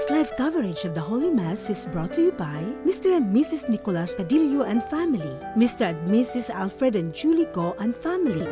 This live coverage of the Holy Mass is brought to you by Mr. and Mrs. Nicolas Padillo and family, Mr. and Mrs. Alfred and Julie Go and family.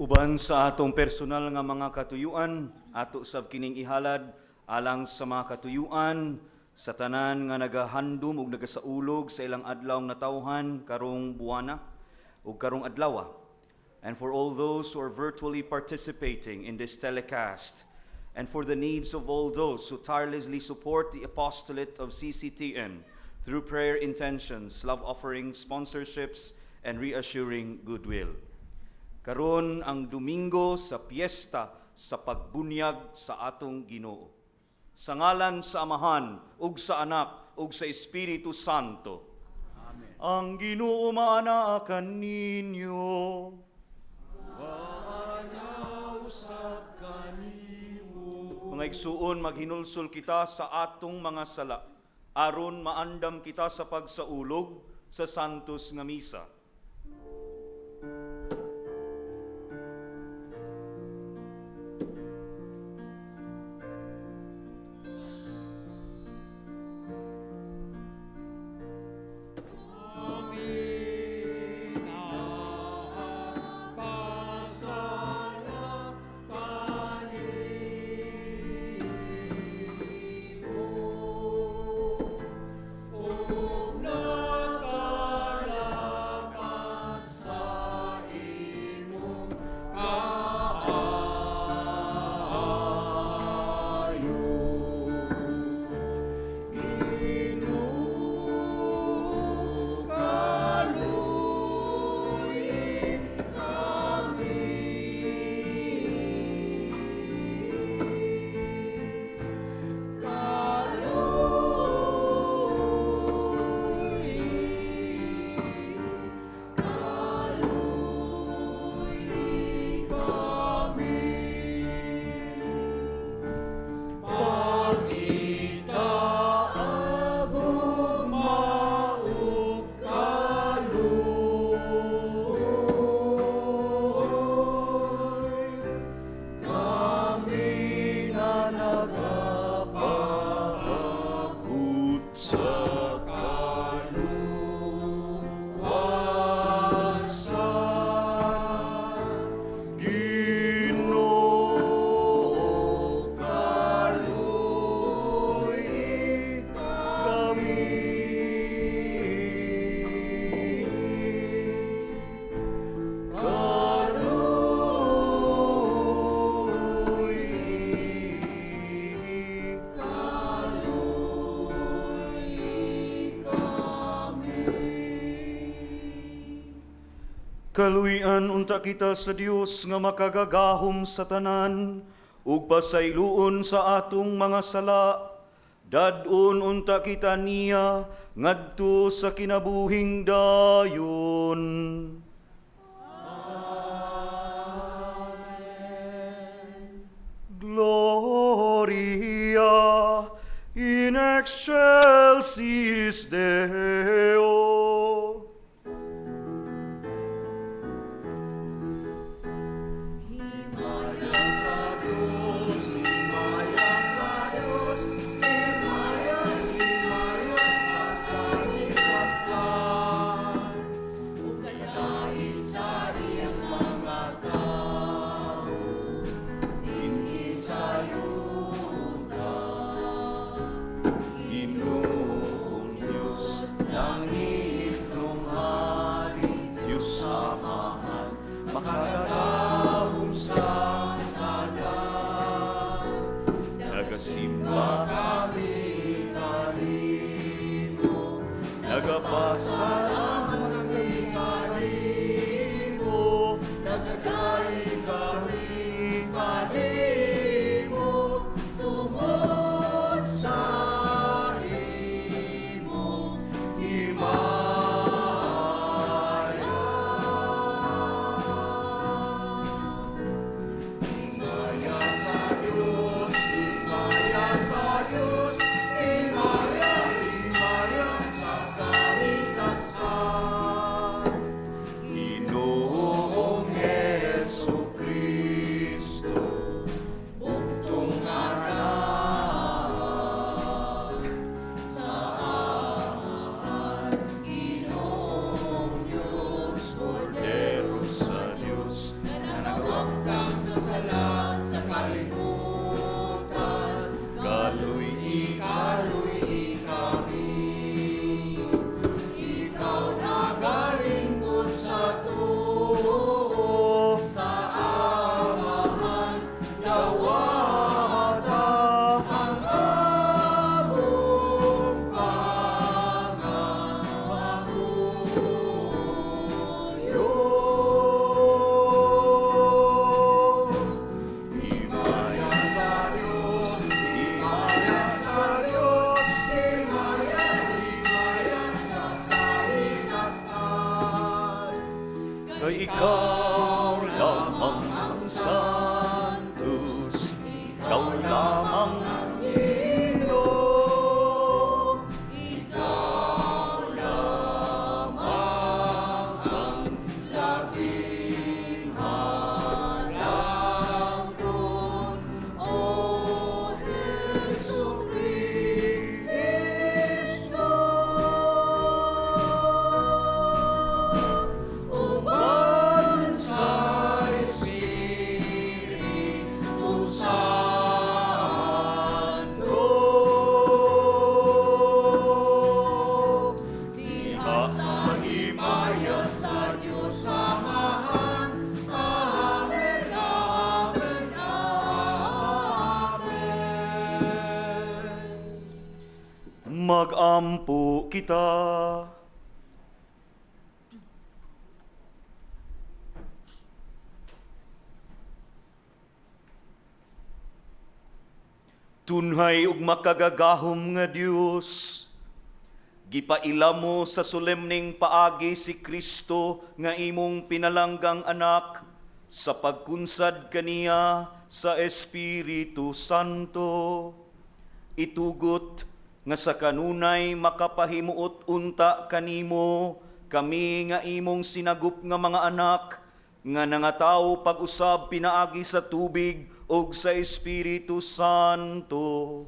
Uban sa atong personal nga mga katuyuan, ato sab kining ihalad alang sa mga katuyuan sa tanan nga nagahandom ug nagasaulog sa ilang adlaw nga tawhan karong buwana ug karong adlaw. And for all those who are virtually participating in this telecast, and for the needs of all those who tirelessly support the apostolate of CCTN through prayer intentions, love offerings, sponsorships, and reassuring goodwill. Karon ang Domingo sa piyesta sa pagbunyag sa atong Ginoo. Sa ngalan sa Amahan ug sa Anak ug sa Espiritu Santo. Amen. Ang Ginoo maanaakan ninyo. Maanaw sa kanimo. Mga igsuon, maghinulsol kita sa atong mga sala aron maandam kita sa pagsaulog sa santos nga misa. Kaluyan unta kita sa Dios nga makagagahom sa tanan, ug pasayloon sa atong mga sala. Dadon unta kita niya, ngadto sa kinabuhing dayon. Gloria in excelsis Deo. Magampo kita. Tunhay ug makagagahom nga Dios, gipaila mo sa solemning paagi si Kristo nga imong pinalanggang anak sa pagkunsad kaniya sa Espiritu Santo. Itugot nga sa kanunay makapahimuot unta kanimo kami nga imong sinagup nga mga anak nga nangataw pag-usab pinaagi sa tubig ug sa Espiritu Santo.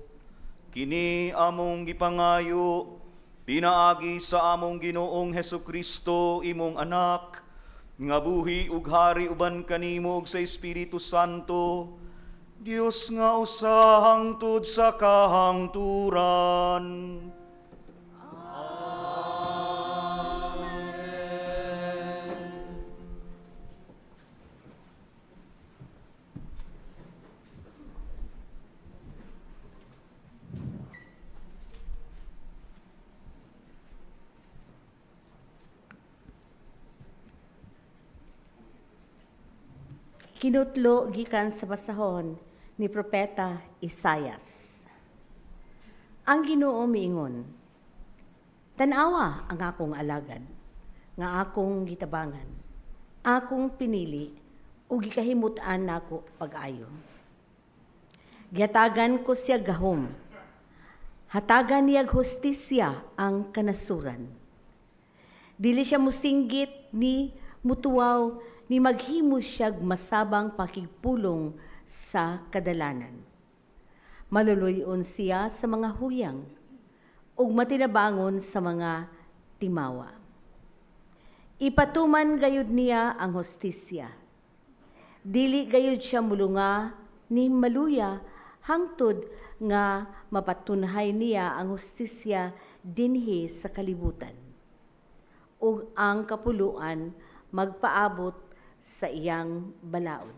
Kini among gipangayo pinaagi sa among Ginoong Hesukristo imong anak nga buhi ug hari uban kanimo ug sa Espiritu Santo, Dios nga usa hangtod sa kahangturan. Kinutlo gikan sa basahon ni Propeta Isayas. Ang Ginoo miingon, "Tanawa ang akong alagad, nga akong gitabangan, akong pinili, ug gikahimut-an nako pag-ayo. Giatagan ko siya gahom, hatagan niyag hustisya ang kanasuran. Dili siya musinggit ni mutuwaw ni maghimo siyag masabang pakigpulong sa kadalanan. Maluluyon siya sa mga huyang, ug matinabangon sa mga timawa. Ipatuman gayud niya ang hustisya. Dili gayud siya mulunga ni maluya hangtod nga mapatunhay niya ang hustisya dinhi sa kalibutan. Ug ang kapuluan magpaabot sa iyang balaod.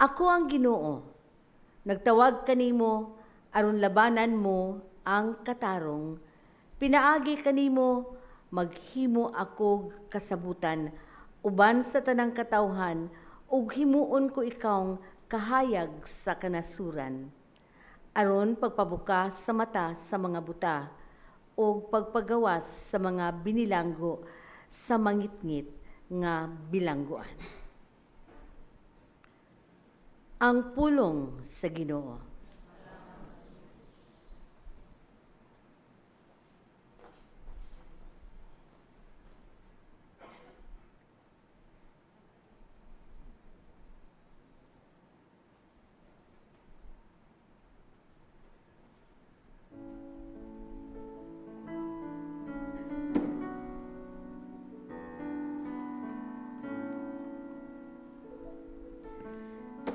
Ako ang Ginoo, nagtawag kanimo aron labanan mo ang katarong, pinaagi kanimo maghimo ako kasabutan uban sa tanang katawhan ug himuon ko ikaw kahayag sa kanasuran, aron pagpabukas sa mata sa mga buta ug pagpagawas sa mga binilanggo sa mangitngit nga bilangguan." Ang pulong sa Ginoo.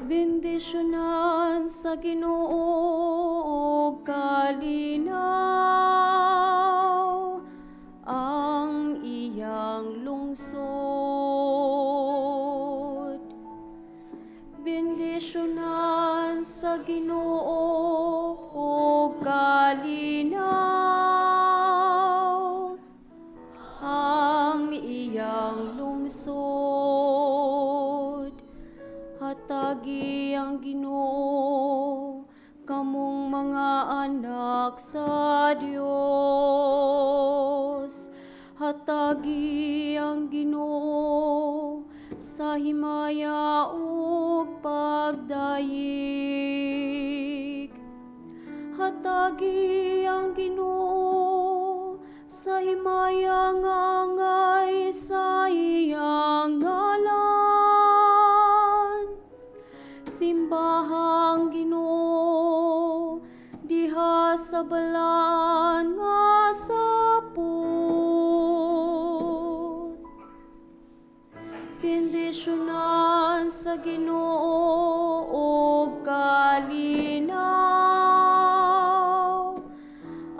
Bendisyonan sa Ginoo og kalinaw ang iyang lungsod. Bendisyonan sa Ginoo og kalinaw ang iyang lungsod. Hatagi ang Ginoo kamong mga anak sa Dios. Hatagi ang Ginoo sa himaya ug pagdayeg. Hatagi ang Ginoo sa himaya nga angay sa iyang ngalan. Simbahang Ginoo diha sa balaan nga sapot. Bendisyonan sa Ginoo og kalinaw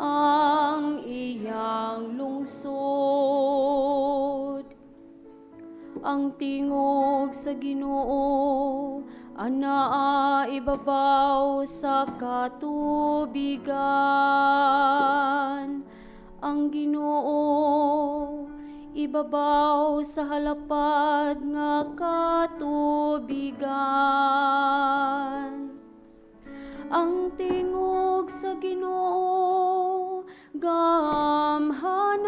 ang iyang lungsod. Ang tingog sa Ginoo anaa ibabaw sa katubigan. Ang Ginoo ibabaw sa halapad nga katubigan. Ang tingog sa Ginoo gamhanan,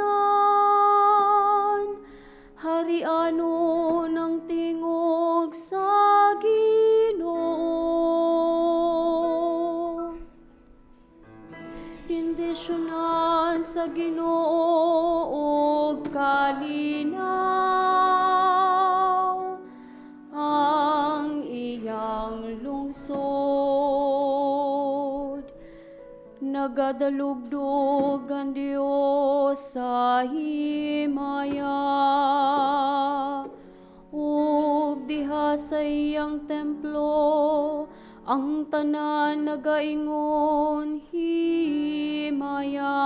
harianon ang tingog sa Ginoo. Bendisyonan sa Ginoo og kalinaw ang iyang lungsod. Nagadalugdog ang Dios sa himaya ug diha sa iyang templo ang tanan nagaingon himaya.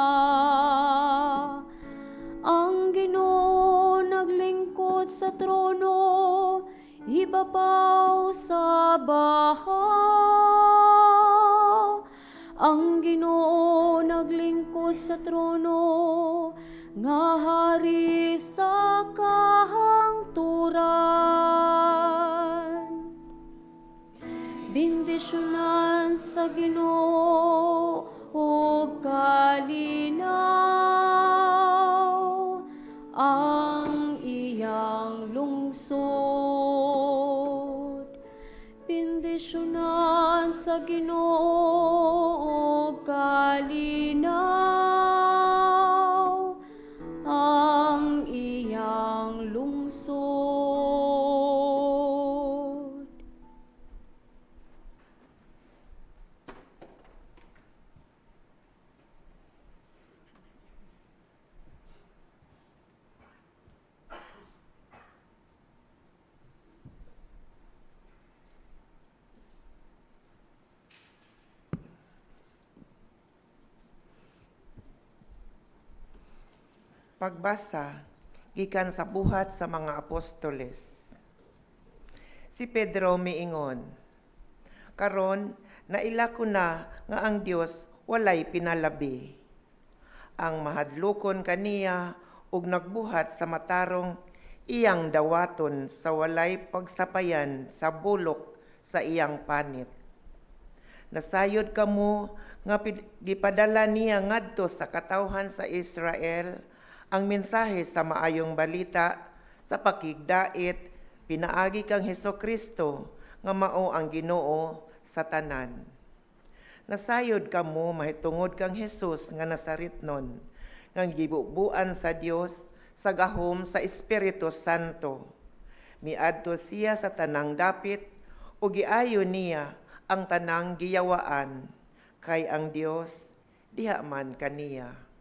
Ang Ginoo naglingkod sa trono ibabaw sa baha. Ang Ginoo naglingkod sa trono nga hari sa kahangturan. bendisyonan sa Ginoo ug kalinaw ang iyang lungsod. Bendisyonan sa Ginoo ug kalinaw ang iyang lungsod. Pagbasa gikan sa buhat sa mga apostoles. Si Pedro miingon, karon naila ko na nga ang Dios walay pinalabi. Ang mahadlokon kaniya ug nagbuhat sa matarong iyang dawaton sa walay pagsapayan sa bulok sa iyang panit. Nasayod kamo nga gipadala niya ngadto sa katawhan sa Israel ang mensahe sa maayong balita sa pakigdait pinaagi kang Hesukristo nga mao ang Ginoo sa tanan. Nasayod kamo mahitungod kang Hesus nga Nazaretnon nga gibubuan sa Dios sa gahom sa Espiritu Santo. Miadto siya sa tanang dapit ug giayo niya ang tanang giyawaan kay ang Dios diha man kaniya.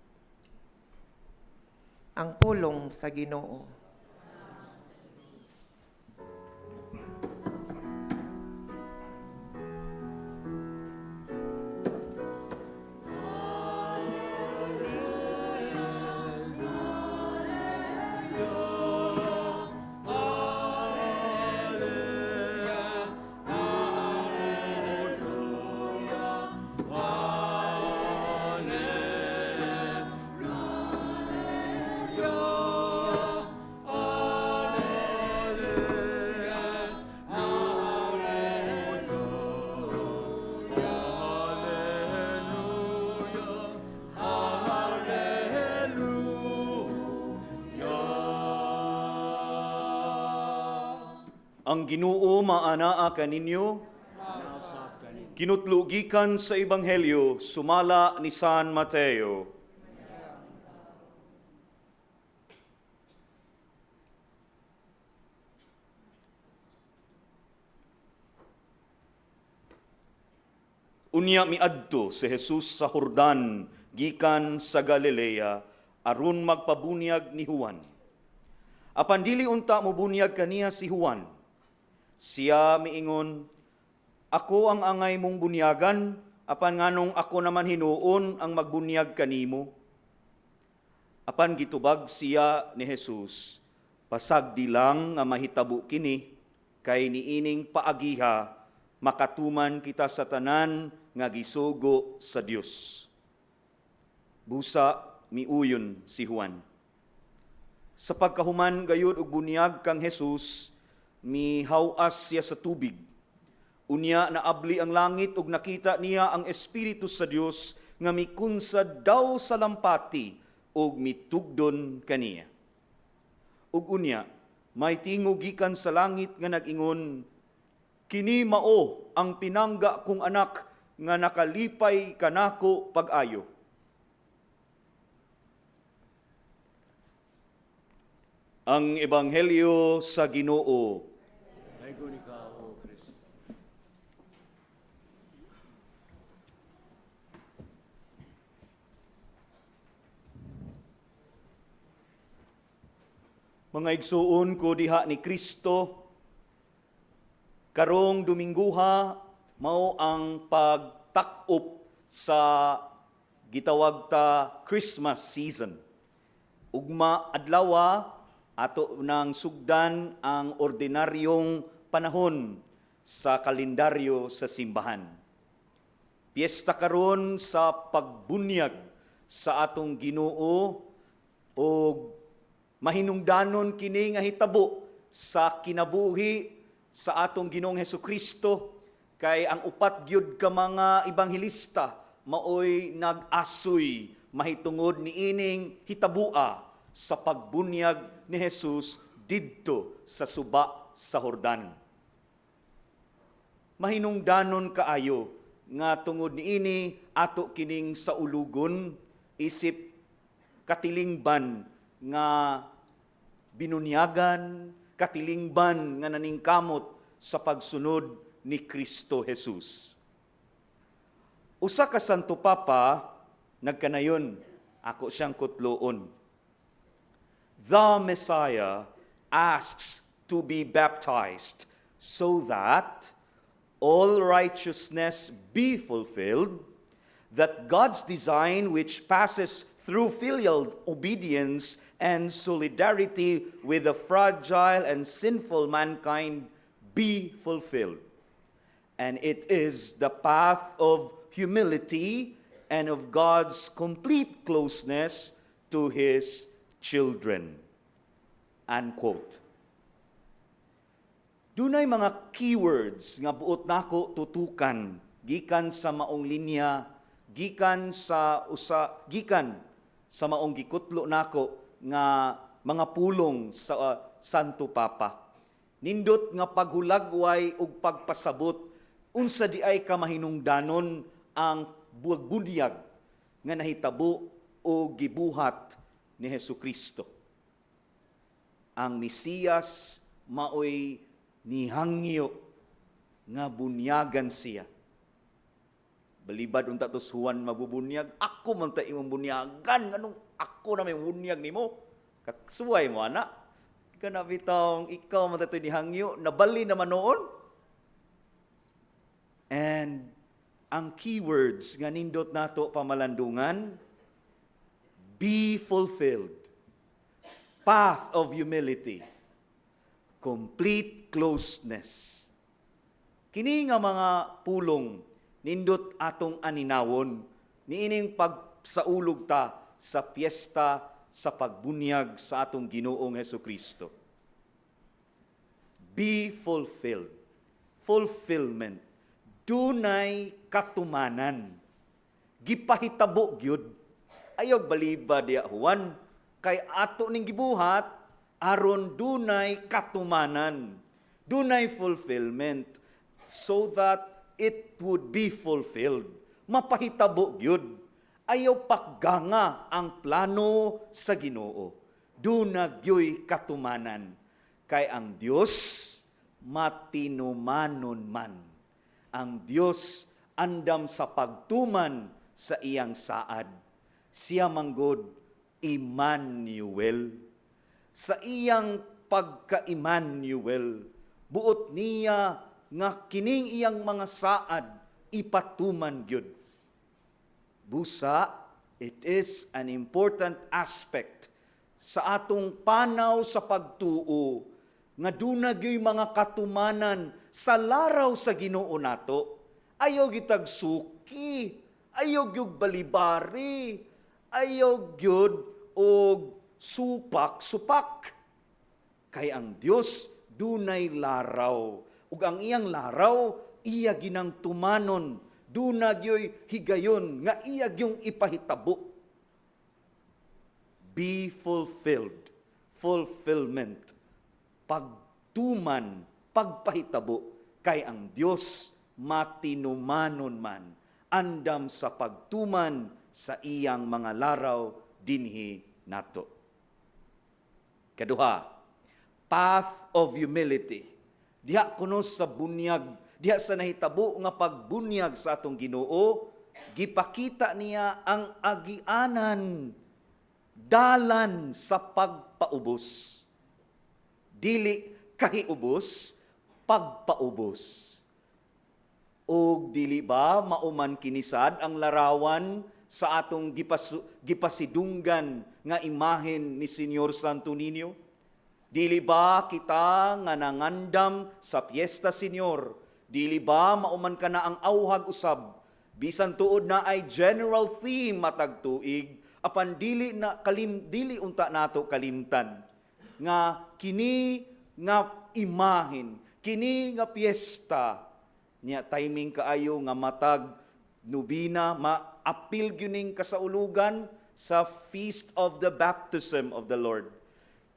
Ang pulong sa Ginoo. Ang Ginoo maanaa kaninyo. Kinutlugikan sa Ebanghelyo sumala ni San Mateo. Unya miadto si Jesus sa Jordan gikan sa Galilea aron magpabunyag ni Juan. Apan dili unta mobunyag kaniya si Juan. Siya miingon, ako ang angay mong bunyagan, apan nganong ako naman hinuon ang magbunyag kanimo. Apan gitubag siya ni Jesus, pasagdi lang nga mahitabo kini, kay niining paagiha, makatuman kita sa tanan nga gisugo sa Dios. Busa miuyon si Juan. Sa pagkahuman gayud og bunyag kang Jesus, mihawas siya sa tubig. Unya naabli ang langit ug nakita niya ang Espiritu sa Dios nga mikunsad daw sa lampati ug mitugdon kaniya. Ug unya may tingog gikan sa langit nga nag-ingon, kini mao ang pinangga kong anak nga nakalipay kanako pag-ayo. Ang Ebanghelyo sa Ginoo. Mga igsuon ko diha ni Kristo, karong Domingguha mao ang pagtak-op sa gitawag ta Christmas season. Ugma adlawa ato nang sugdan ang ordinaryong panahon sa kalendaryo sa simbahan. Piyesta karon sa pagbunyag sa atong Ginoo o mahinungdanon kini nga hitabo sa kinabuhi sa atong Ginoong Hesukristo Kay ang upat gyud ka mga ibanghilista maoy nag-asoy mahitungod ni ining hitabua sa pagbunyag ni Jesus didto sa suba sa Jordan. Mahinungdanon kaayo nga tungod niini ato kining sa ulugon isip katilingban nga binunyagan, katilingban nga naningkamot sa pagsunod ni Kristo Jesus. Usa ka Santo Papa nagkanayon, ako siyang kutloon. The Messiah asks to be baptized so that all righteousness be fulfilled, that God's design which passes through filial obedience and solidarity with the fragile and sinful mankind be fulfilled. And it is the path of humility and of God's complete closeness to His children. Unquote. Dunay mga keywords nga buot nako tutukan gikan sa maong linya, gikan sa maong gikutlo nako nga mga pulong sa Santo Papa. Nindot nga paghulagway ug pagpasabot unsa di ay ka mahinungdanon ang buwag-bunyag nga nahitabo o gibuhat ni Hesukristo. Ang Mesiyas maoy nihangyo nga bunyagan siya. Balibad unta tos Juan mabubunyag, ako man ta imong bunyagan, nganong ako na may bunyag nimo? Kaksuway mo ana. Kana bitong ikaw man ta nihangyo, nabali naman noon. And ang keywords nga nindot nato pamalandungan, be fulfilled, path of humility, complete closeness. Kini nga mga pulong nindot atong aninawon niining pagsaulog ta sa piyesta sa pagbunyag sa atong Ginoong Hesukristo. Be fulfilled. Fulfillment. Dunay katumanan. Gipahitabo gyud. Ayog baliba diya Juan kay ato ning gibuhat aron dunay katumanan, dunay fulfillment, so that it would be fulfilled. Mapahitabo gyud. Ayaw pagganga ang plano sa Ginoo. Dunagyoy katumanan. Kay ang Dios matinumanon man. Ang Dios andam sa pagtuman sa iyang saad. Siya manggod Emmanuel. Sa iyang pagka-Emmanuel, buot niya nga kining iyang mga saad ipatuman gyud. Busa, it is an important aspect sa atong panaw sa pagtuo nga dunagyoy mga katumanan sa laraw sa Ginoo nato. Ayaw gitag suki, ayaw gyud balibari, ayaw gyud og supak. Kay ang Dios dunay laraw. Ug ang iyang laraw, iya ginang tumanon. Dunagyoy higayon nga iya gyung ipahitabo. Be fulfilled. Fulfillment. Pagtuman, pagpahitabo. Kay ang Dios matinumanon man. Andam sa pagtuman sa iyang mga laraw dinhi nato. Kaduha, path of humility. Diha kuno sa bunyag, diha sa nahitabo nga pagbunyag sa atong Ginoo, gipakita niya ang agianan, dalan sa pagpaubos. Dili kahiubos, pagpaubos. O dili ba mauman kinisad ang larawan sa atong gipasidunggan nga imahen ni Señor Santo Niño? Dili ba kita nga nangandam sa Piesta Señor? Dili ba mauman ka na ang awhag usab? Bisan tuod na ay general theme matag tuig, apan dili unta nato kalimtan nga kini nga imahen, kini nga piyesta Nya timing kaayo nga matag nubina maapil gyuning kasaulugan sa Feast of the Baptism of the Lord.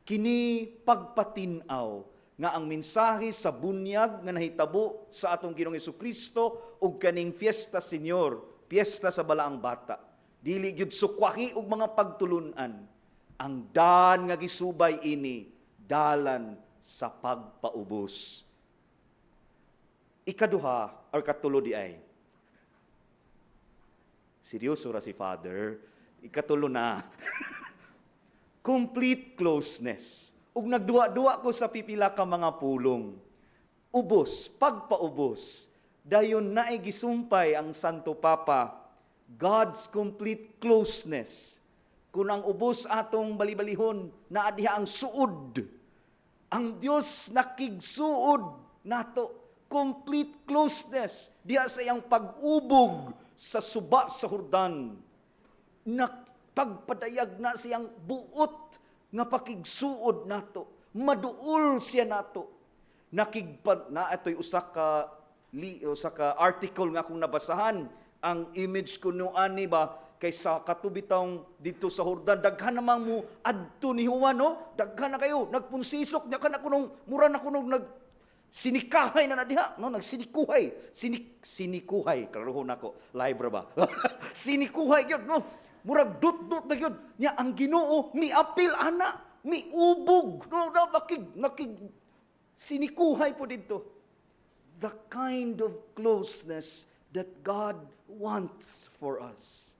Kini pagpatinaw nga ang mensahe sa bunyag nga nahitabo sa atong Ginoong Hesukristo ug kaning Fiesta Señor, piyesta sa balaang bata. Dili gyud sukwahi og mga pagtulunan. Ang daan nga gisubay ini dalan sa pagpaubos. Ikaduha or katulo di ay. Seryoso ra si Father. Ikatulo na. Complete closeness. Ug nagduwa-duwa ko sa pipila ka mga pulong. Ubos, pagpaubos. Dayon naay gisumpay ang Santo Papa, God's complete closeness. Kung ang ubos atong balibalihon, naa diha ang suod. Ang Dios nakigsuod nato. Complete closeness. Diha sa iyang pag-ubog sa suba sa Jordan. Pagpadayag na siyang buot nga pakigsuod nato. Maduol siya nato. Nakigpad na ato'y usa ka article nga akong nabasahan. Ang image ko ani ba kaysa katubitang dito sa Jordan, daghan namang mo adto ni Juan, no? Daghan na kayo, nagpunsisok niya ka na kunong, mura na kunong sinikahay na diha, no? Nagsinikuhay. Sinikuhay, karuhon ako, live ra ba? Sinikuhay yun, no? Murag dut-dut na yun. Nya ang Ginoo miapil ana, miubog, no? Nakig sinikuhay po dito. The kind of closeness that God wants for us.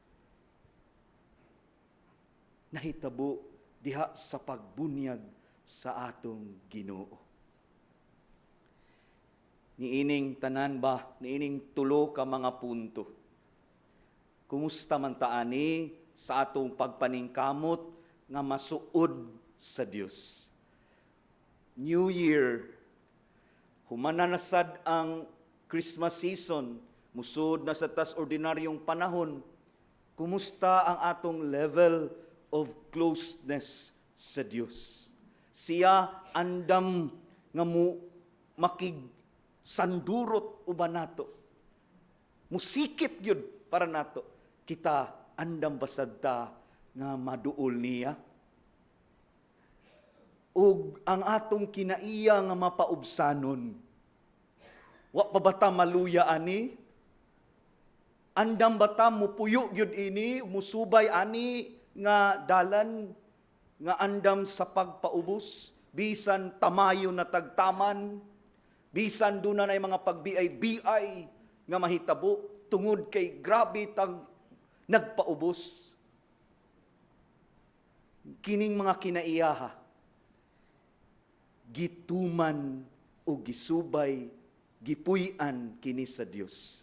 Nahitabo diha sa pagbunyag sa atong Ginoo. Niining tanan ba, niining tulo ka mga punto. Kumusta man taani sa atong pagpaningkamot nga masuod sa Dios. New Year, humananasad ang Christmas season, musud na sa tas ordinaryong panahon. Kumusta ang atong level of closeness sa Dios? Siya andam nga sandurot uban nato. Musikip yun para nato. Kita andam basad ta nga maduol niya. Ug ang atong kinaiya nga mapaubsanon. Wa pa bata maluya ani? Andam bata mo puyo gyud ini, musubay ani nga dalan nga andam sa pagpaubos, bisan tamayo na tagtaman, bisan duna na mga pagbiay-biay nga mahitabo tungod kay grabe tag nagpaubos. Kining mga kinaiyaha, gituman o gisubay, gipuy-an kini sa Dios.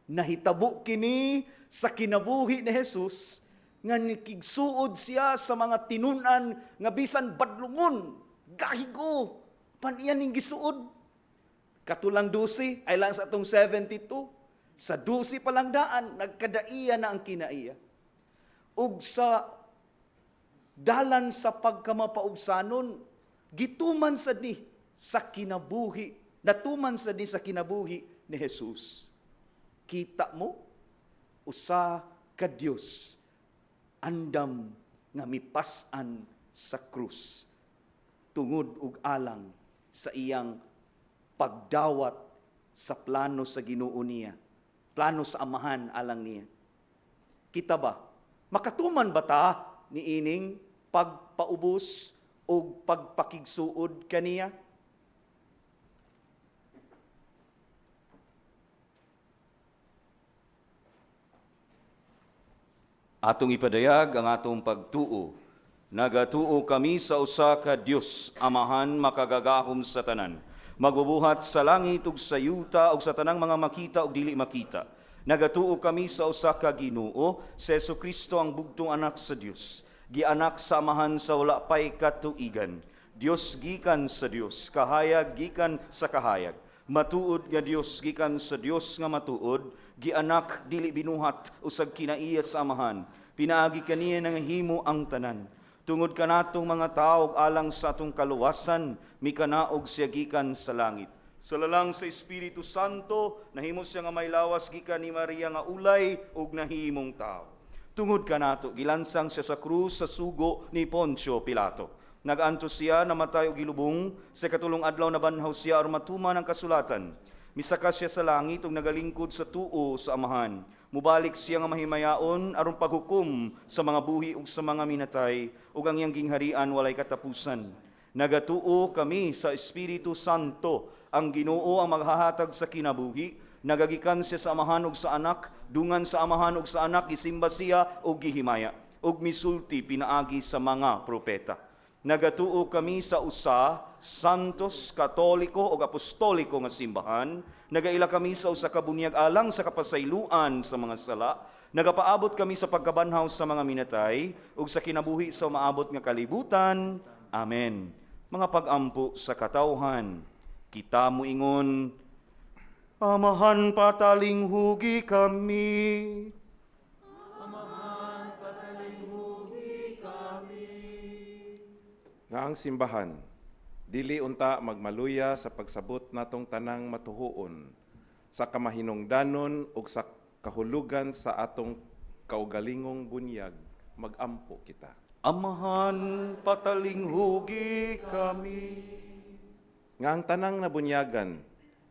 Nahitabo kini sa kinabuhi ni Jesus, nga nikigsuod siya sa mga tinunan nga bisan badlungon, gahigo, paniyan ning gisuod. Katulang 12, ay lang sa atong 72. Sa 12 pa lang daan, nagkadaiya na ang kinaiya. Ug sa dalan sa pagkamapaubsanon, gituman sa di sa kinabuhi, natuman sa di sa kinabuhi ni Jesus. Kita mo, usa ka Dios, andam nga mipasan sa krus, tungod ug alang sa iyang pagdawat sa plano sa Ginoo niya, plano sa amahan alang niya. Kita ba? Makatuman ba ta ni ining pagpaubos o pagpakigsuod kaniya? Atong ipadayag ang atong pagtuo. Nagatuo kami sa usa ka Dios, Amahan makagagahom sa tanan. Magbubuhat sa langit ug sa yuta ug sa tanang mga makita ug dili makita. Nagatuo kami sa usa ka Ginoo, sa Jesucristo ang bugtong anak sa Dios. Gianak sa Amahan sa wala pay katuigan. Dios gikan sa Dios, kahayag gikan sa kahayag. Matuod nga Dios gikan sa Dios nga matuod, gianak dili binuhat usag kinaiya sa Amahan. Pinaagi kaniya nga himo ang tanan. Tungod kanatong mga tao alang sa atong kaluwasan, mikanaog siya gikan sa langit. Sa lalang sa Espiritu Santo, nahimo siya nga may lawas gikan ni Maria nga ulay ug nahimong tao. Tungod kanato gilansang siya sa krus sa sugo ni Poncio Pilato. Naganto siya namatay og gilubong, sa katulong adlaw na banhaw siya aron matuman ang kasulatan. Misaka siya sa langit ug nagalingkod sa tuo sa Amahan. Mubalik siya nga mahimayaon aron paghukom sa mga buhi ug sa mga minatay ug ang iyang gingharian walay katapusan. Nagatuo kami sa Espiritu Santo, ang Ginoo ang maghahatag sa kinabuhi. Nagagikan siya sa Amahan ug sa Anak, dungan sa Amahan ug sa Anak gisimba siya ug gihimaya ug misulti pinaagi sa mga propeta. Nagatuo kami sa usa, santos, katoliko ug apostoliko nga simbahan. Nagaila kami sa usa ka bunyag alang sa kapasayloan sa mga sala. Nagapaabot kami sa pagkabanhaw sa mga minatay ug sa kinabuhi sa maabot nga kalibutan. Amen. Mga pag-ampo sa katawhan, kita moingon, Amahan pataling hugi kami. Nga ang simbahan, dili unta magmaluya sa pagsabot natong tanang matuhuon, sa kamahinungdanon ug sa kahulugan sa atong kaugalingong bunyag, magampo kita. Amahan pataling hugi kami. Nga ang tanang nabunyagan,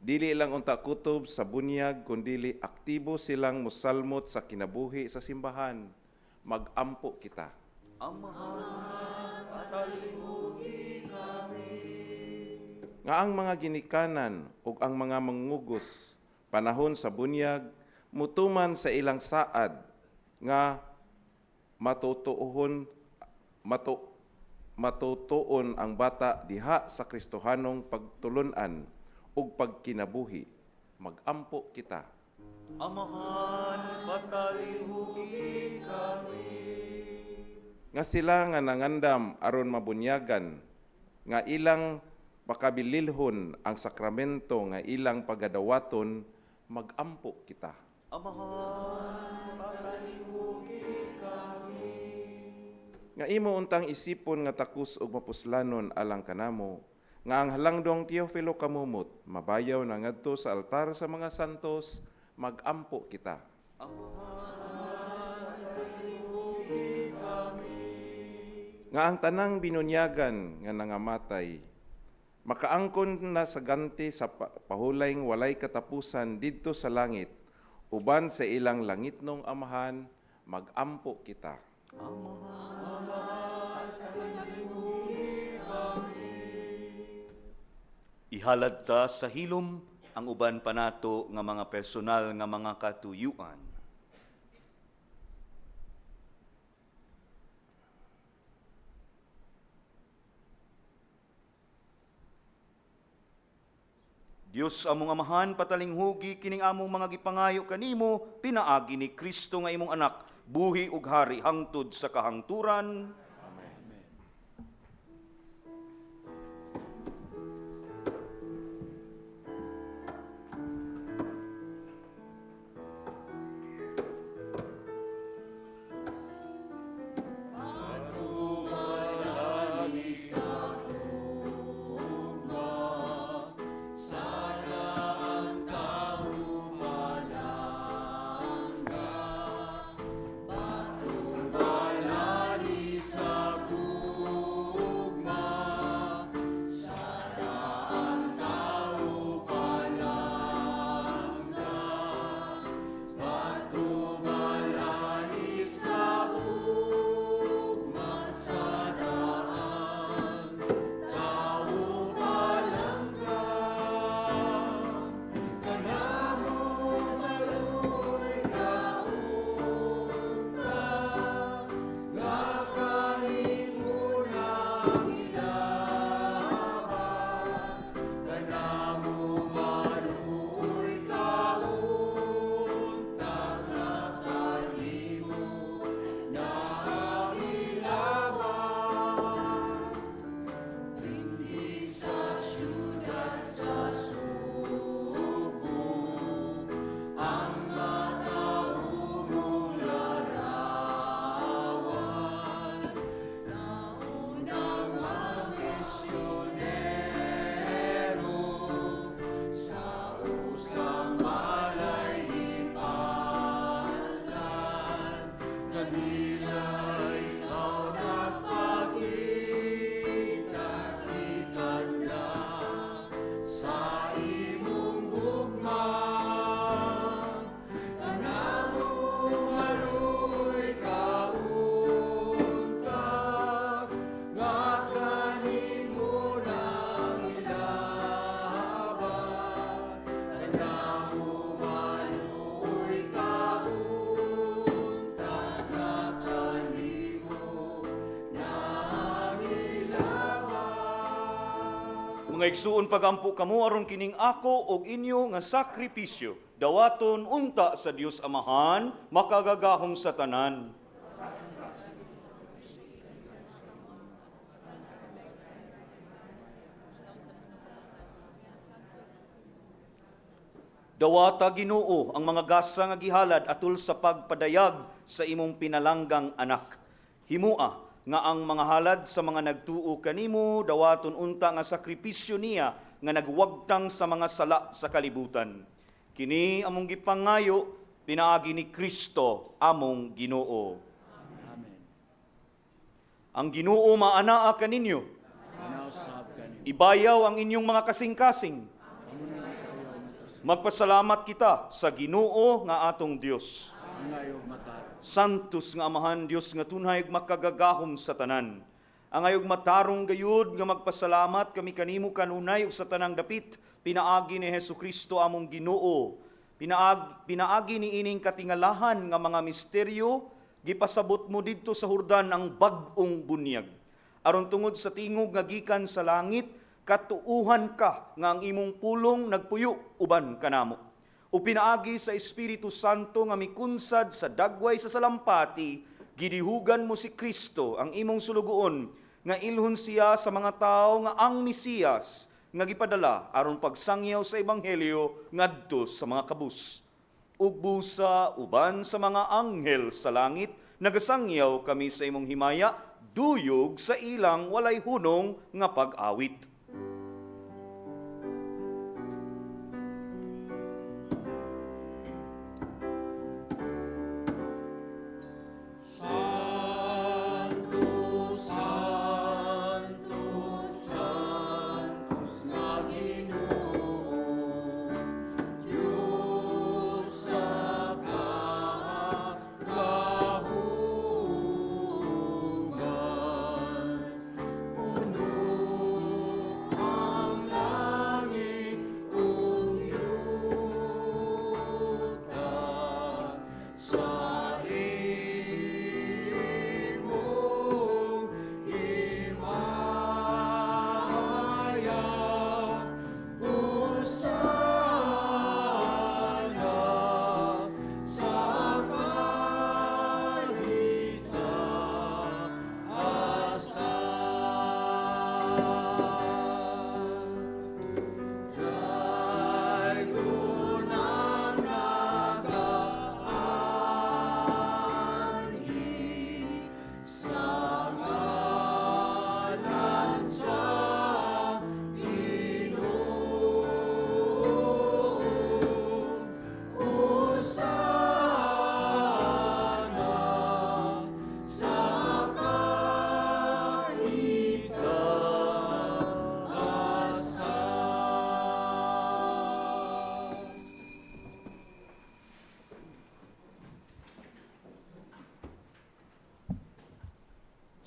dili lang unta kutob sa bunyag, kundili aktibo silang musalmot sa kinabuhi sa simbahan, magampo kita. Amahan pataling hugi kami. Nga ang mga ginikanan ug ang mga mangugos panahon sa bunyag mutuman sa ilang saad nga matutuon ang bata diha sa Kristohanong pagtulunan ug pagkinabuhi, magampo kita. Amahan pataling hugi kami. Nga sila nga nangandam aron mabunyagan, nga ilang pakabililhon ang sakramento nga ilang pagadawaton, magampo kita. Amahan pataling hugi kami. Nga imo untang isipon nga takus og mapuslanon alang kanamo, nga ang halangdong Teofilo kamumot, mabayaw na ngadto sa altar sa mga santos, magampo kita. Nga ang tanang binunyagan nga nangamatay, makaangkon na sa ganti sa pahulayng walay katapusan didto sa langit, uban sa ilang langitnong Amahan, magampo kita. Ihalad ta sa hilom ang uban pa nato nga mga personal nga mga katuyuan. Dios among Amahan, pataling hugi kining among mga gipangayo kanimo, pinaagi ni Kristo nga imong anak, buhi ug hari hangtod sa kahangturan. Nga igsuon pagampo kamo aron kining ako og inyo nga sakripisyo, dawaton unta sa Dios Amahan, makagagahong sa tanan. Dawata Ginoo ang mga gasa nga gihalad atul sa pagpadayag sa imong pinalanggang anak. Himua nga ang mga halad sa mga nagtuo kanimo dawaton unta nga sakripisyo niya nga nagwagtang sa mga sala sa kalibutan. Kini among gipangayo pinaagi ni Kristo among Ginoo. Amen. Ang Ginoo maanaa kaninyo. Ibayaw ang inyong mga kasing-kasing. Magpasalamat kita sa Ginoo nga atong Dios. Santos nga Amahan Dios nga tunay makagagahom sa tanan. Ang ayog matarong gayud nga magpasalamat kami kanimo kanunay ug sa tanang dapit pinaagi ni Hesukristo among Ginoo. Pinaagi ni ining katingalahan nga mga misteryo gipasabot mo didto sa Hordan ang bag-ong bunyag. Aron tungod sa tingog nga gikan sa langit, katuuhan ka nga ang imong pulong nagpuyo uban kanamo. O pinaagi sa Espiritu Santo nga mikunsad sa dagway sa salampati, gidihugan mo si Kristo ang imong sulugoon nga ilhon siya sa mga tao nga ang Mesiyas nga gipadala aron pagsangyaw sa ebanghelyo ngadto sa mga kabus. Ug busa uban sa mga anghel sa langit nagasangyaw kami sa imong himaya duyog sa ilang walay hunong nga pag-awit.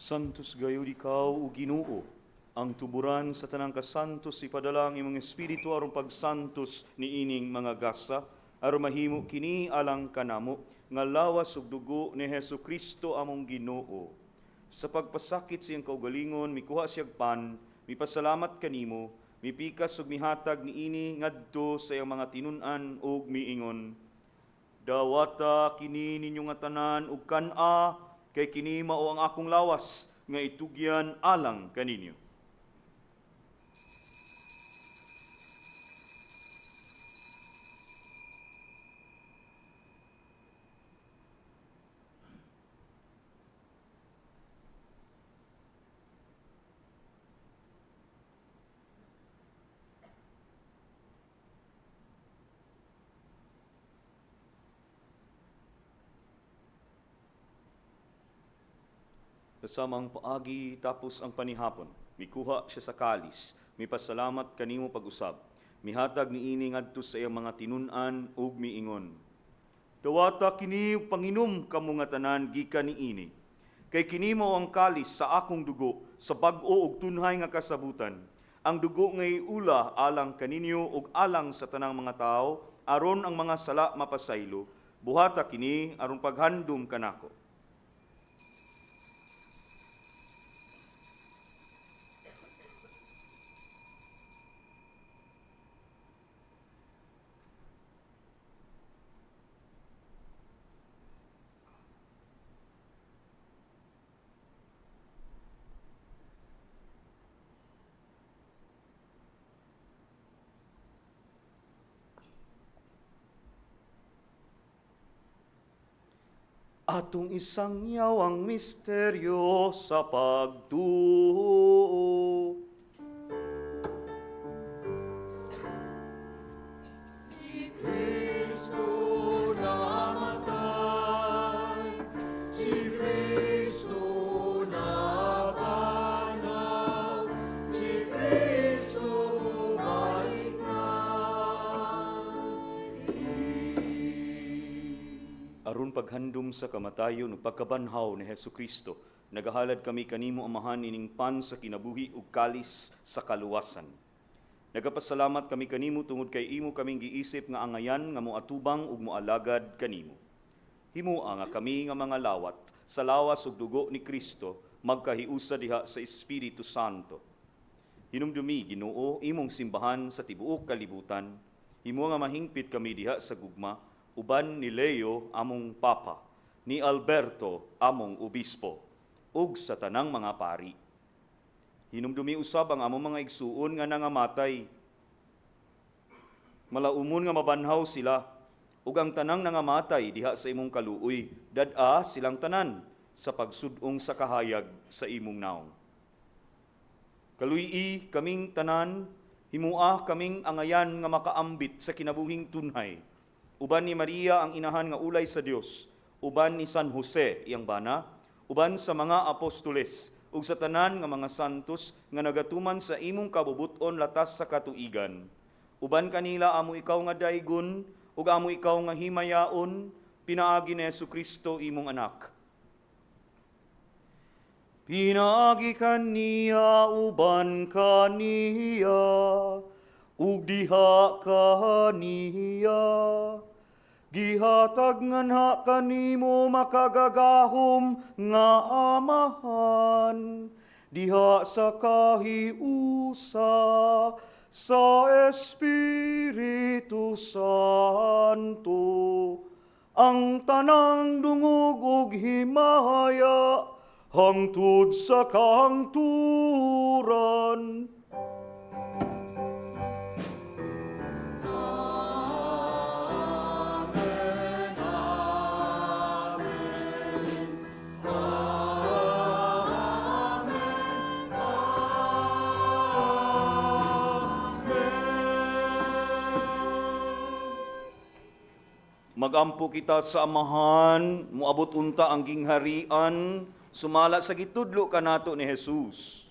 Santos gayud ikaw o Ginoo, ang tuburan sa tanang kasantos ipadala ang imong espiritu aron pagsantos ni ining mga gasa, aron mahimo kini alang kanamo nga lawas ug dugo ni Hesukristo among Ginoo. Sa pagpasakit siyang kaugalingon mikuha siyag pan, mipasalamat kanimo, mipikas ug mihatag niini ngadto sa iyang mga tinun-an ug miingon. Dawata kini ninyo nga tanan ug kan-a, kay kini mao ang akong lawas nga itugyan alang kaninyo. Kasamang paagi tapos ang panihapon, mikuha siya sa kalis, mipasalamat kanimo pag-usab, mihatag niini ngadto sa iyang mga tinun-an ug miingon. Dawata kini ug panginom kamo nga tanan gikan niini, kay kini mao ang kalis sa akong dugo sa bag-o ug tunhay nga kasabutan. Ang dugo nga iula alang kaninyo ug alang sa tanang mga tao, aron ang mga sala mapasaylo. Buhata kini aron paghandom kanako. atong isang yawang misteryo sa pagtuo. Aron paghandom sa kamatayon ug pagkabanhaw ni Hesu Kristo, nagahalad kami kanimo amahan ining pan sa kinabuhi ug kalis sa kaluwasan. Nagapasalamat kami kanimo tungod kay imo kaming giisip nga angayan nga moatubang ug moalagad kanimo. Himoa nga kami nga mga lawat sa lawas ug dugo ni Kristo magkahiusa diha sa Espiritu Santo. Hinumdumi Ginoo imong simbahan sa tibuok kalibutan, himo nga mahingpit kami diha sa gugma uban ni Leo among papa, ni Alberto among obispo, ug sa tanang mga pari. Hinumdumi usab ang among mga igsuon nga nangamatay. Malaumon nga mabanhaw sila, ug ang tanang nangamatay diha sa imong kaluoy, dad-a silang tanan sa pagsudong sa kahayag sa imong naong. Kaluy-i kaming tanan, himua kaming angayan nga makaambit sa kinabuhing tunhay, uban ni Maria ang inahan nga ulay sa Dios, uban ni San Jose iyang bana, uban sa mga apostoles, ug sa tanan nga mga santos nga nagatuman sa imong kabubuton latas sa katuigan. Uban kanila amo ikaw nga daygon, ug amo ikaw nga himayaon, pinaagi ni Jesucristo imong anak. Pinaagi kaniya uban kaniya, ug diha kaniya. Gihatag nganha kanimo makagagahom nga amahan, diha sa kahiusa sa Espiritu Santo. Ang tanang dungog ug himaya hangtod sa kahangturan. Magampo kita sa amahan, muabot unta ang gingharian, sumala sa gitudlo kanato ni Jesus.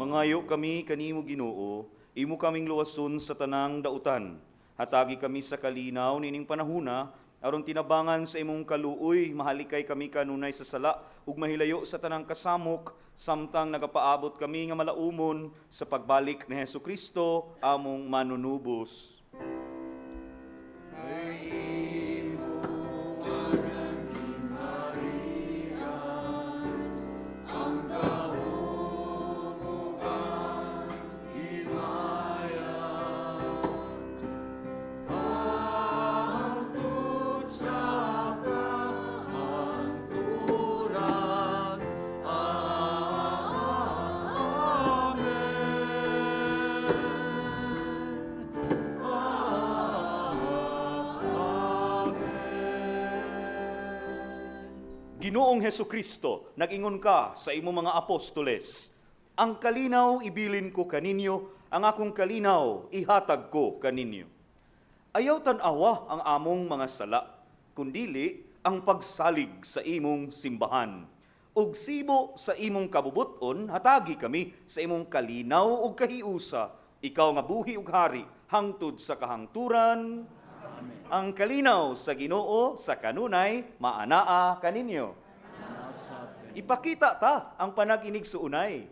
Mangayo kami kanimo Ginoo, imo kaming luwason sa tanang dautan. Hatagi kami sa kalinaw nining panahuna, Aron tinabangan sa imong kaluoy, mahalikay kami kanunay sa sala, ug mahilayo sa tanang kasamok, samtang nagapaabot kami nga malaumon sa pagbalik ni Hesu Kristo, among manunubos. Ginoong Hesu Kristo, nag-ingon ka sa imong mga apostoles, ang kalinaw ibilin ko kaninyo, ang akong kalinaw ihatag ko kaninyo. Ayaw tan-awa ang among mga sala, kundili ang pagsalig sa imong simbahan. Ug sibo sa imong kabubuton, hatagi kami sa imong kalinaw ug kahiusa, ikaw nga buhi ug hari, hangtod sa kahangturan. Ang kalinaw sa Ginoo sa kanunay maanaa kaninyo. Ipakita ta ang panaginig sa unay.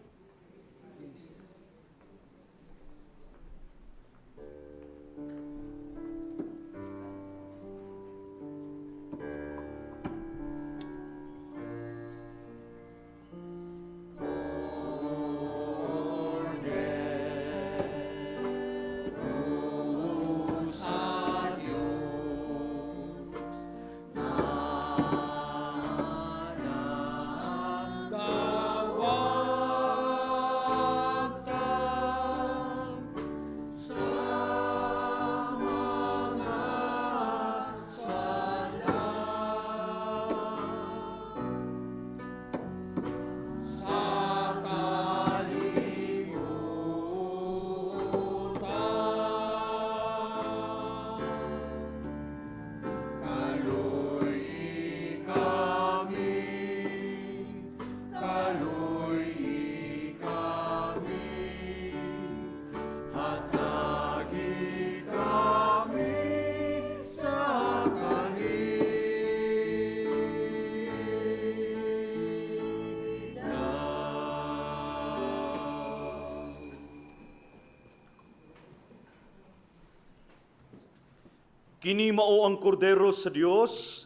Kini mao ang kordero sa Dios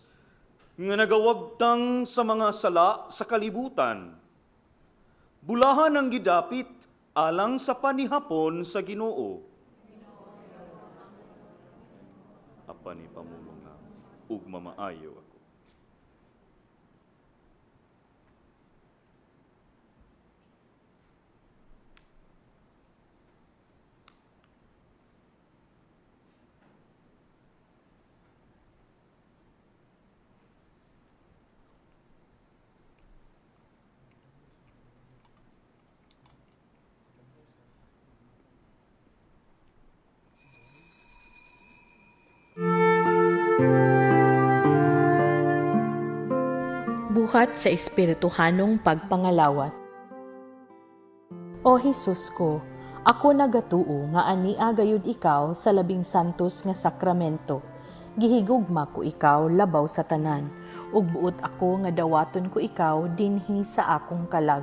nga nagawagtang sa mga sala sa kalibutan. Bulahan ang gidapit alang sa panihapon sa Ginoo. Apa ni pamumanga ug mamaayo ako. Buhat sa espirituhanong pagpangalawat. O Hesus ko, ako nagatuo nga ania gayud ikaw sa labing santos nga sakramento. Gihigugma ko ikaw labaw sa tanan, ug buot ako nga dawaton ko ikaw dinhi sa akong kalag.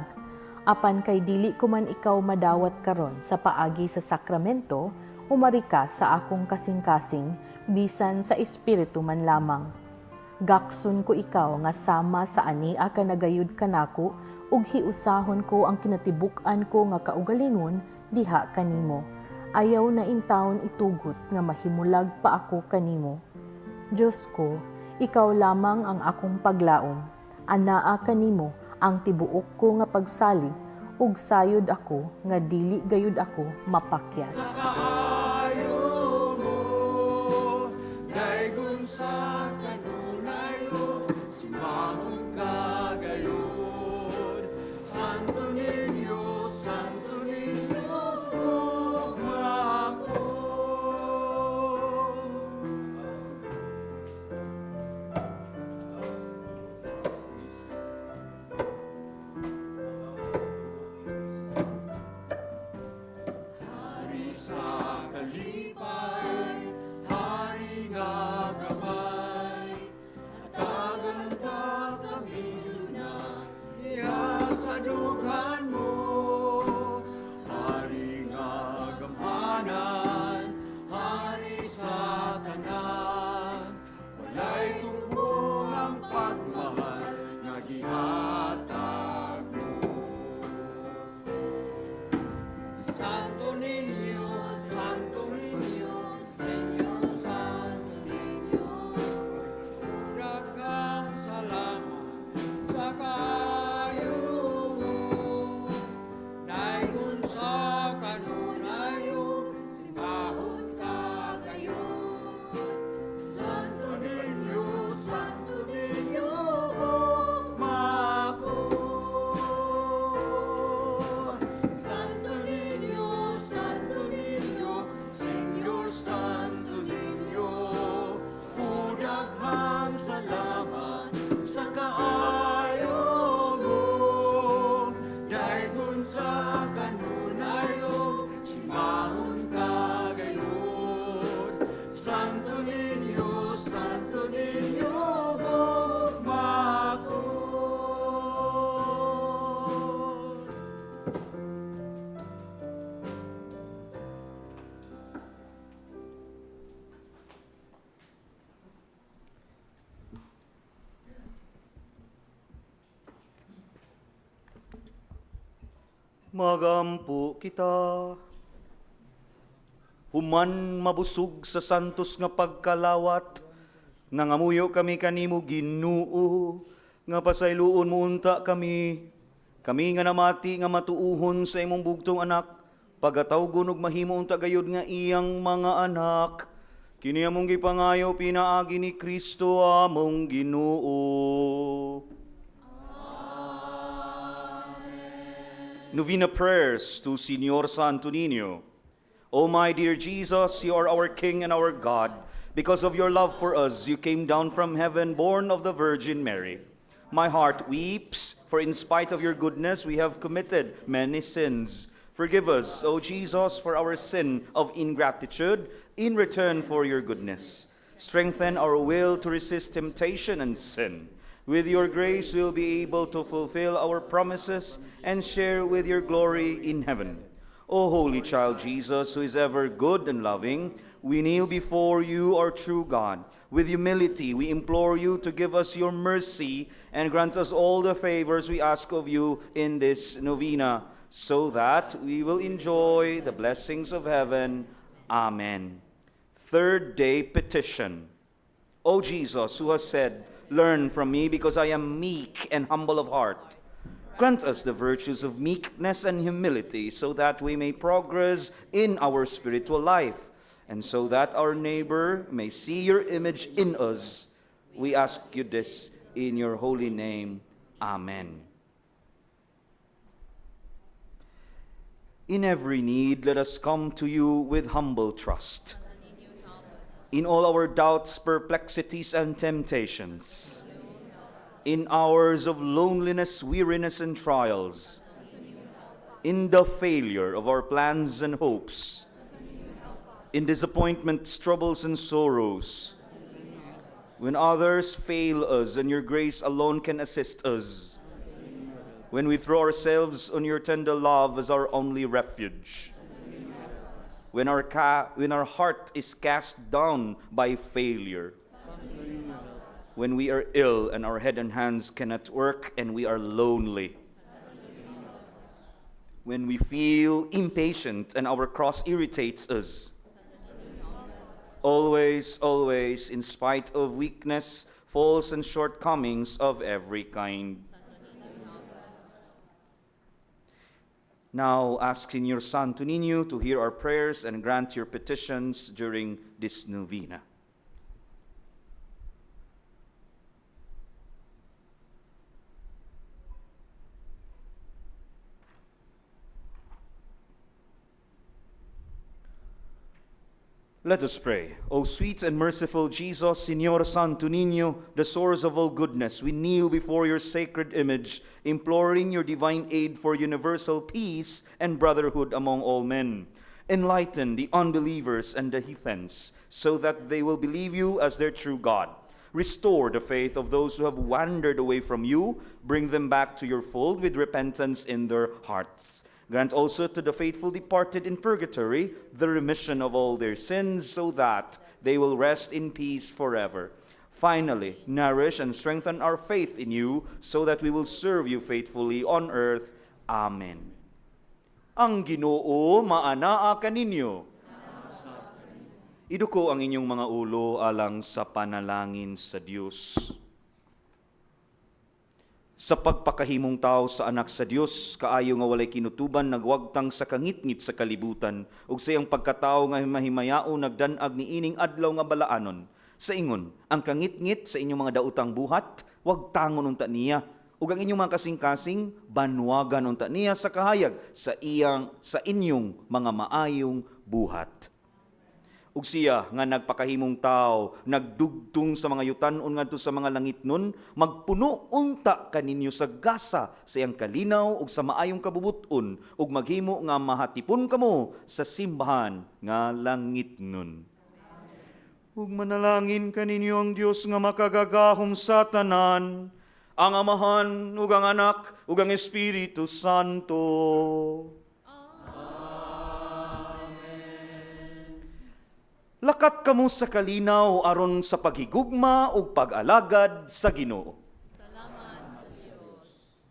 Apan kay dili ko man ikaw madawat karon sa paagi sa sakramento, umari ka sa akong kasing-kasing, bisan sa espiritu man lamang. Gakson ko ikaw nga sama sa ania ka nagayud kanako ug hiusahon ko ang kinatibuk-an ko nga kaugalingon diha kanimo. Ayaw na intawon itugot nga mahimulag pa ako kanimo. Diyos ko, ikaw lamang ang akong paglaom. Anaa kanimo ang tibuok ko nga pagsalig ug sayod ako nga dili gayud ako mapakyas. Magampo kita. Human mabusog sa santos nga pagkalawat, nangamuyo kami kanimo Ginoo, nga pasayloon mo unta kami. Kami nga namati nga matuuhon sa imong bugtong anak, pagatawgon ug mahimo unta gayud nga iyang mga anak. Kini among gipangayo pinaagi ni Kristo among Ginoo. Novena prayers to Señor Santo Niño. O my dear Jesus, you are our King and our God. Because of your love for us, you came down from heaven, born of the Virgin Mary. My heart weeps, for in spite of your goodness, we have committed many sins. Forgive us, O Jesus, for our sin of ingratitude, in return for your goodness. Strengthen our will to resist temptation and sin. With your grace, we will be able to fulfill our promises and share with your glory in heaven. O Holy Child Jesus, who is ever good and loving, we kneel before you, our true God. With humility, we implore you to give us your mercy and grant us all the favors we ask of you in this novena, so that we will enjoy the blessings of heaven. Amen. Third day petition. O Jesus, who has said, "Learn from me, because I am meek and humble of heart." Grant us the virtues of meekness and humility, so that we may progress in our spiritual life, and so that our neighbor may see your image in us. We ask you this in your holy name. Amen. In every need, let us come to you with humble trust. In all our doubts, perplexities, and temptations, in hours of loneliness, weariness, and trials, in the failure of our plans and hopes, in disappointments, troubles, and sorrows, when others fail us and your grace alone can assist us, when we throw ourselves on your tender love as our only refuge, when our heart is cast down by failure, when we are ill and our head and hands cannot work and we are lonely, when we feel impatient and our cross irritates us, always, always, in spite of weakness, faults, and shortcomings of every kind. Now ask Señor Santo Niño to hear our prayers and grant your petitions during this novena. Let us pray. O sweet and merciful Jesus, Señor Santo Niño, the source of all goodness, we kneel before your sacred image, imploring your divine aid for universal peace and brotherhood among all men. Enlighten the unbelievers and the heathens, so that they will believe you as their true God. Restore the faith of those who have wandered away from you. Bring them back to your fold with repentance in their hearts. Grant also to the faithful departed in purgatory the remission of all their sins, so that they will rest in peace forever. Finally, nourish and strengthen our faith in you, so that we will serve you faithfully on earth. Amen. Ang Ginoo maanaa kaninyo. Iduko ang inyong mga ulo alang sa panalangin sa Dios. Sa pagpakahimong tao sa anak sa Dios, kaayo nga walay kinutuban, nagwagtang sa kangitngit sa kalibutan, ug sa iyang pagkatao nga himahimayao nagdanag ni ining adlaw nga balaanon. Sa ingon, ang kangitngit sa inyong mga daotang buhat, wag tangon unta niya, ug ang inyong mga kasing-kasing, banwagan unta niya sa kahayag sa inyong mga maayong buhat. Ug siya nga nagpakahimong tao, nagdugtong sa mga yutan-on ngadto sa mga langit nun, magpuno unta kaninyo sa gasa sa iyang kalinaw ug sa maayong kabubuton, ug maghimo nga mahatipon kamo sa simbahan nga langit nun. Ug manalangin kaninyo ang Dios nga makagagahom sa tanan, ang Amahan ug ang Anak ug ang Espiritu Santo. Lakat kamo sa kalinaw aron sa paghigugma ug pag-alagad sa Ginoo. Salamat sa Dios.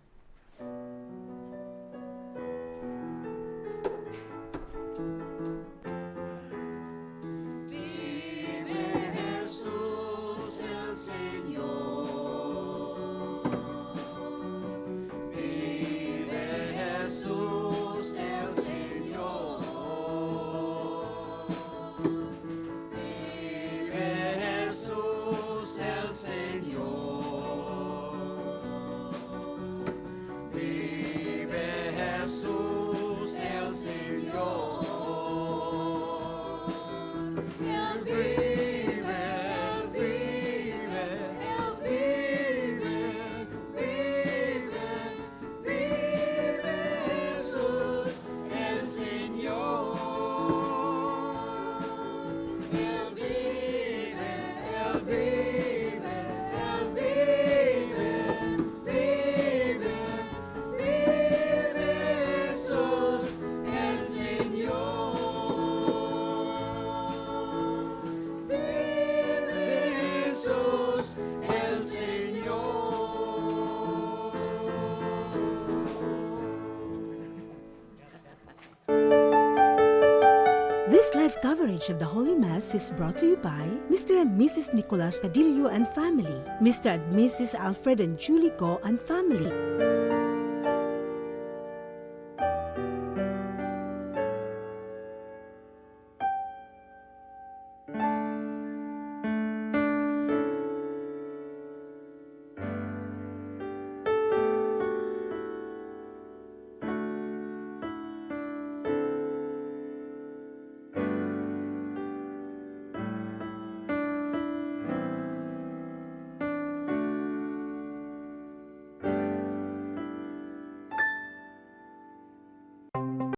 coverage of the Holy Mass is brought to you by Mr. and Mrs. Nicolas Padillo and family, Mr. and Mrs. Alfred and Julie Go and family.